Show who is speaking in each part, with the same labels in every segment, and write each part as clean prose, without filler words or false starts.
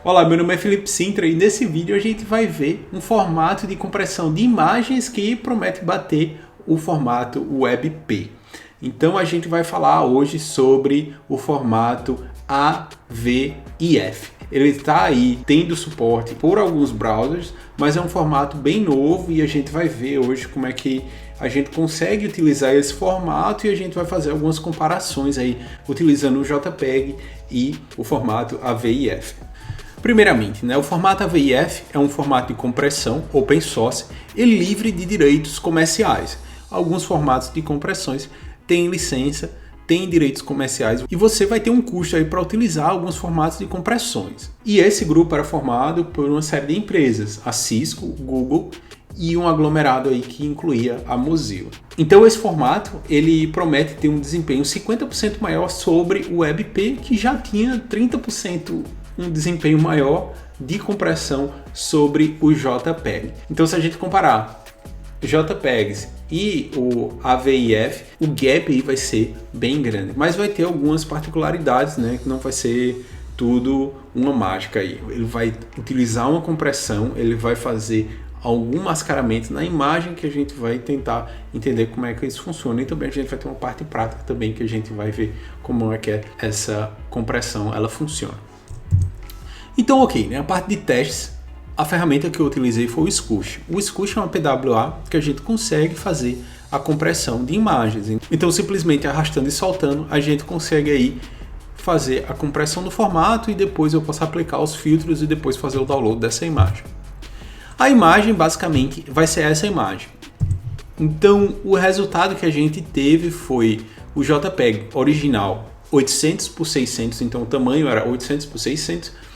Speaker 1: Olá, meu nome é Felipe Sintra e nesse vídeo a gente vai ver um formato de compressão de imagens que promete bater o formato WebP. Então a gente vai falar hoje sobre o formato AVIF. Ele está aí tendo suporte por alguns browsers, mas é um formato bem novo e a gente vai ver hoje como é que a gente consegue utilizar esse formato e a gente vai fazer algumas comparações aí utilizando o JPEG e o formato AVIF. Primeiramente, o formato AVIF é um formato de compressão open source e livre de direitos comerciais. Alguns formatos de compressões têm licença, têm direitos comerciais e você vai ter um custo aí para utilizar alguns formatos de compressões. E esse grupo era formado por uma série de empresas, a Cisco, Google e um aglomerado aí que incluía a Mozilla. Então esse formato ele promete ter um desempenho 50% maior sobre o WebP, que já tinha 30% um desempenho maior de compressão sobre o JPEG. Então se a gente comparar JPEGs e o AVIF, o gap aí vai ser bem grande, mas vai ter algumas particularidades, que não vai ser tudo uma mágica aí. Ele vai utilizar uma compressão, ele vai fazer algum mascaramento na imagem que a gente vai tentar entender como é que isso funciona, e também a gente vai ter uma parte prática também que a gente vai ver como é que essa compressão ela funciona. Então, ok, a parte de testes, a ferramenta que eu utilizei foi o Scoosh. O Scoosh é uma PWA que a gente consegue fazer a compressão de imagens. Então, simplesmente arrastando e soltando, a gente consegue aí fazer a compressão do formato e depois eu posso aplicar os filtros e depois fazer o download dessa imagem. A imagem, basicamente, vai ser essa imagem. Então, o resultado que a gente teve foi o JPEG original 800 por 600, então o tamanho era 800 por 600.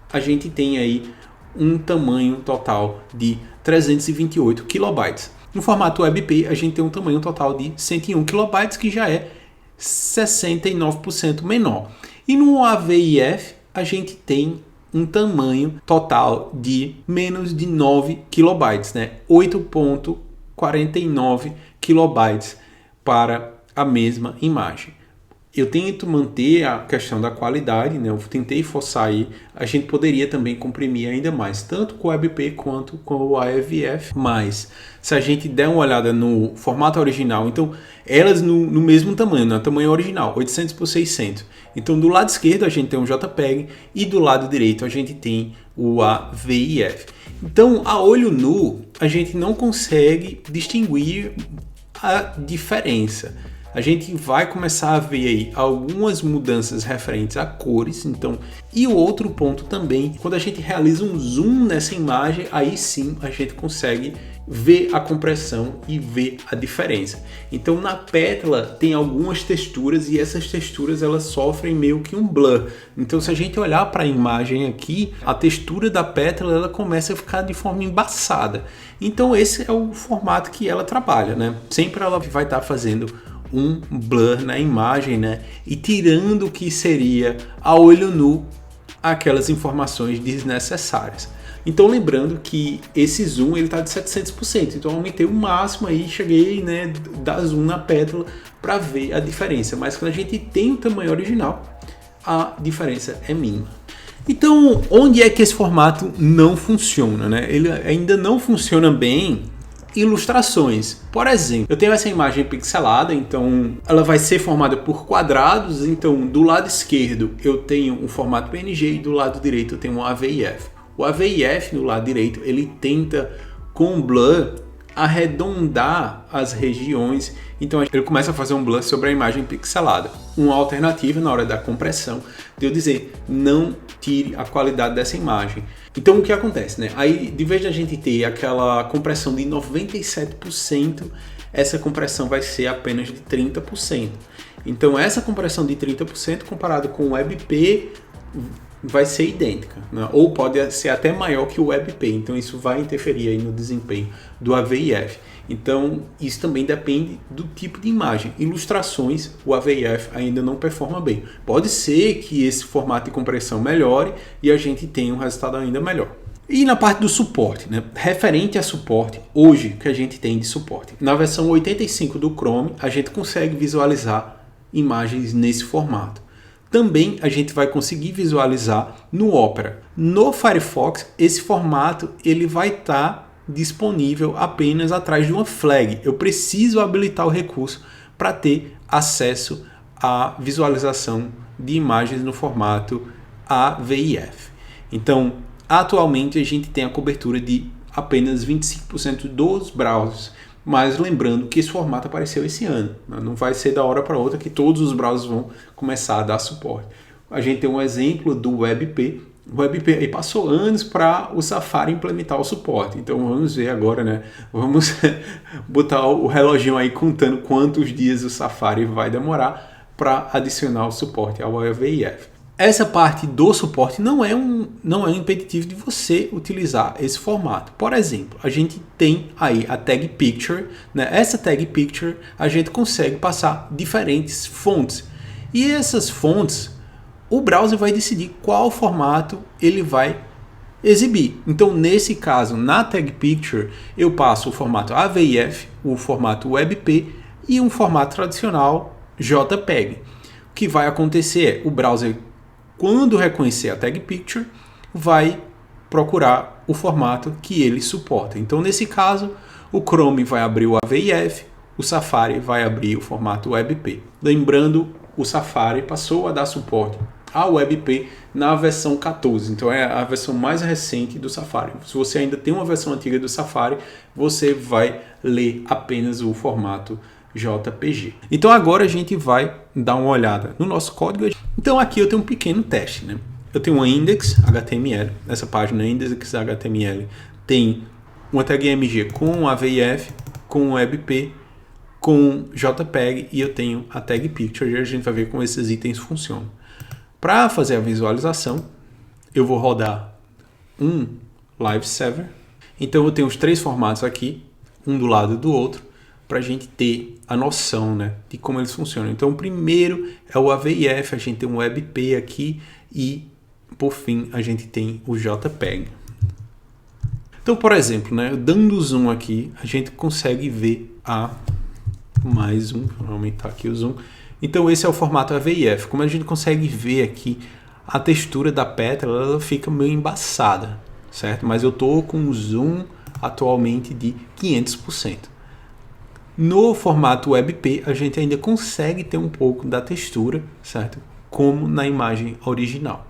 Speaker 1: A gente tem aí um tamanho total de 328 KB. No formato WebP, a gente tem um tamanho total de 101 KB, que já é 69% menor. E no AVIF, a gente tem um tamanho total de menos de 9 KB, 8.49 KB para a mesma imagem. Eu tento manter a questão da qualidade, eu tentei forçar aí, a gente poderia também comprimir ainda mais, tanto com o WebP quanto com o AVIF, mas se a gente der uma olhada no formato original, então elas no mesmo tamanho, tamanho original, 800 por 600. Então do lado esquerdo a gente tem um JPEG e do lado direito a gente tem o AVIF. Então a olho nu a gente não consegue distinguir a diferença. A gente vai começar a ver aí algumas mudanças referentes a cores, e o outro ponto também, quando a gente realiza um zoom nessa imagem, aí sim a gente consegue ver a compressão e ver a diferença. Então na pétala tem algumas texturas e essas texturas elas sofrem meio que um blur. Então se a gente olhar para a imagem aqui, a textura da pétala ela começa a ficar de forma embaçada. Então esse é o formato que ela trabalha, Sempre ela vai estar fazendo um blur na imagem, e tirando o que seria a olho nu aquelas informações desnecessárias. Então lembrando que esse zoom ele está de 700%, então eu aumentei o máximo aí, cheguei dar zoom na pétala para ver a diferença, mas quando a gente tem o tamanho original, a diferença é mínima. Então onde é que esse formato não funciona? Ele ainda não funciona bem. Ilustrações. Por exemplo, eu tenho essa imagem pixelada, então ela vai ser formada por quadrados, então do lado esquerdo eu tenho um formato PNG e do lado direito eu tenho um AVIF. O AVIF no lado direito ele tenta com blur arredondar as regiões, então ele começa a fazer um blur sobre a imagem pixelada. Uma alternativa na hora da compressão de eu dizer não tire a qualidade dessa imagem. Então o que acontece? Aí de vez de a gente ter aquela compressão de 97%, essa compressão vai ser apenas de 30%. Então essa compressão de 30% comparado com o WebP vai ser idêntica, ou pode ser até maior que o WebP, então isso vai interferir aí no desempenho do AVIF. Então isso também depende do tipo de imagem. Ilustrações, o AVIF ainda não performa bem. Pode ser que esse formato de compressão melhore e a gente tenha um resultado ainda melhor. E na parte do suporte, referente a suporte, hoje que a gente tem de suporte, na versão 85 do Chrome a gente consegue visualizar imagens nesse formato. também a gente vai conseguir visualizar no Opera. No Firefox, esse formato ele vai estar disponível apenas atrás de uma flag. Eu preciso habilitar o recurso para ter acesso à visualização de imagens no formato AVIF. Então, atualmente a gente tem a cobertura de apenas 25% dos browsers, mas lembrando que esse formato apareceu esse ano, não vai ser da hora para outra que todos os browsers vão começar a dar suporte. A gente tem um exemplo do WebP. O WebP aí passou anos para o Safari implementar o suporte, então vamos ver agora, né? Vamos botar o reloginho aí contando quantos dias o Safari vai demorar para adicionar o suporte ao AVIF. Essa parte do suporte não é um impeditivo de você utilizar esse formato. Por exemplo, a gente tem aí a tag picture, né? Essa tag picture a gente consegue passar diferentes fontes. E essas fontes, o browser vai decidir qual formato ele vai exibir. Então, nesse caso, na tag picture, eu passo o formato AVIF, o formato WebP e um formato tradicional JPEG. O que vai acontecer é o browser, quando reconhecer a tag picture, vai procurar o formato que ele suporta. Então, nesse caso, o Chrome vai abrir o AVIF, o Safari vai abrir o formato WebP. Lembrando, o Safari passou a dar suporte ao WebP na versão 14, então é a versão mais recente do Safari. Se você ainda tem uma versão antiga do Safari, você vai ler apenas o formato JPG. Então agora a gente vai dar uma olhada no nosso código. Então aqui eu tenho um pequeno teste, né? Eu tenho uma index.html, essa página index.html tem uma tag img com AVIF, com WebP, com JPEG e eu tenho a tag picture e a gente vai ver como esses itens funcionam. Para fazer a visualização, eu vou rodar um live server. Então eu tenho os três formatos aqui, um do lado do outro, para a gente ter a noção, né, de como eles funcionam. Então o primeiro é o AVIF, a gente tem um WebP aqui e, por fim, a gente tem o JPEG. Então, por exemplo, né, dando zoom aqui, a gente consegue ver mais um, vou aumentar aqui o zoom. Então esse é o formato AVIF. Como a gente consegue ver aqui, a textura da pétala ela fica meio embaçada, certo? Mas eu estou com um zoom atualmente de 500%. No formato WebP, a gente ainda consegue ter um pouco da textura, certo? Como na imagem original.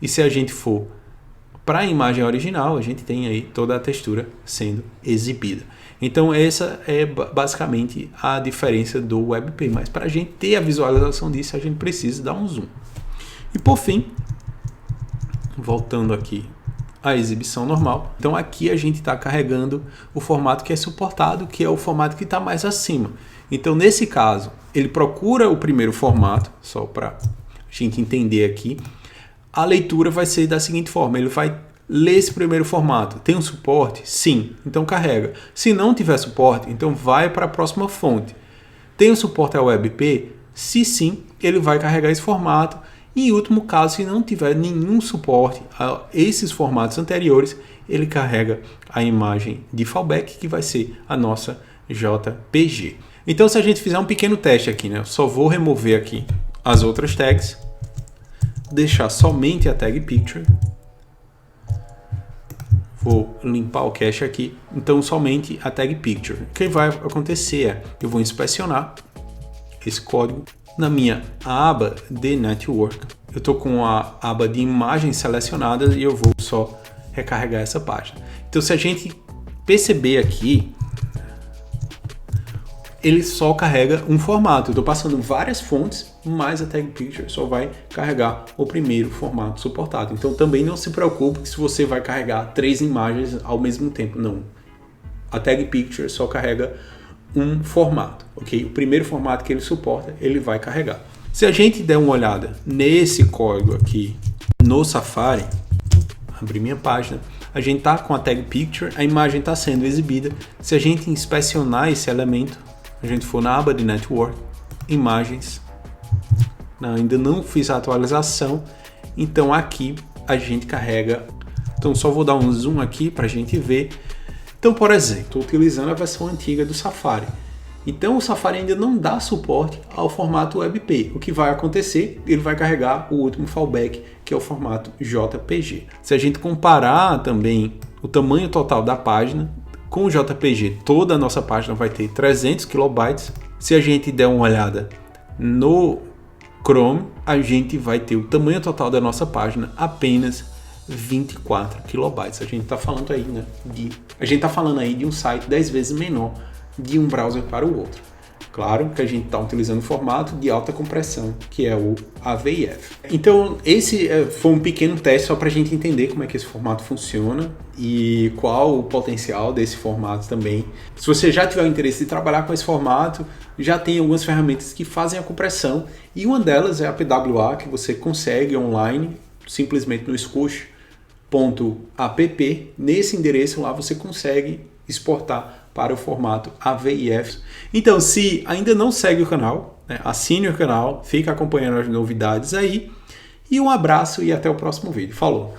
Speaker 1: E se a gente for para a imagem original, a gente tem aí toda a textura sendo exibida. Então essa é basicamente a diferença do WebP. Mas para a gente ter a visualização disso, a gente precisa dar um zoom. E por fim, voltando aqui a exibição normal. Então aqui a gente está carregando o formato que é suportado, que é o formato que está mais acima. Então nesse caso, ele procura o primeiro formato, só para a gente entender aqui. A leitura vai ser da seguinte forma, ele vai ler esse primeiro formato. Tem um suporte? Sim, então carrega. Se não tiver suporte, então vai para a próxima fonte. Tem um suporte ao WebP? Se sim, ele vai carregar esse formato. E em último caso, se não tiver nenhum suporte a esses formatos anteriores, ele carrega a imagem de fallback, que vai ser a nossa JPG. Então, se a gente fizer um pequeno teste aqui, né? Eu só vou remover aqui as outras tags, deixar somente a tag picture. Vou limpar o cache aqui, então somente a tag picture. O que vai acontecer é, eu vou inspecionar esse código. Na minha aba de Network, eu estou com a aba de imagens selecionadas e eu vou só recarregar essa página. Então, se a gente perceber aqui, ele só carrega um formato. Eu estou passando várias fontes, mas a tag picture só vai carregar o primeiro formato suportado. Então, também não se preocupe se você vai carregar 3 imagens ao mesmo tempo. Não. A tag picture só carrega um formato, ok? O primeiro formato que ele suporta, ele vai carregar. Se a gente der uma olhada nesse código aqui no Safari, abrir minha página, a gente está com a tag picture, a imagem está sendo exibida. Se a gente inspecionar esse elemento, a gente for na aba de Network, imagens, ainda não fiz a atualização, então aqui a gente carrega. Então só vou dar um zoom aqui para a gente ver. Então, por exemplo, estou utilizando a versão antiga do Safari. Então o Safari ainda não dá suporte ao formato WebP. O que vai acontecer? Ele vai carregar o último fallback, que é o formato JPG. Se a gente comparar também o tamanho total da página com o JPG, toda a nossa página vai ter 300 KB. Se a gente der uma olhada no Chrome, a gente vai ter o tamanho total da nossa página apenas 24 KB. A gente está falando aí, né, de um site 10 vezes menor de um browser para o outro. Claro que a gente está utilizando o formato de alta compressão, que é o AVIF. Então, esse foi um pequeno teste só para a gente entender como é que esse formato funciona e qual o potencial desse formato também. Se você já tiver o interesse de trabalhar com esse formato, já tem algumas ferramentas que fazem a compressão e uma delas é a PWA, que você consegue online, simplesmente no Squoosh.app. Nesse endereço lá você consegue exportar para o formato AVIF. Então, se ainda não segue o canal, né, assine o canal, fica acompanhando as novidades aí. E um abraço e até o próximo vídeo. Falou!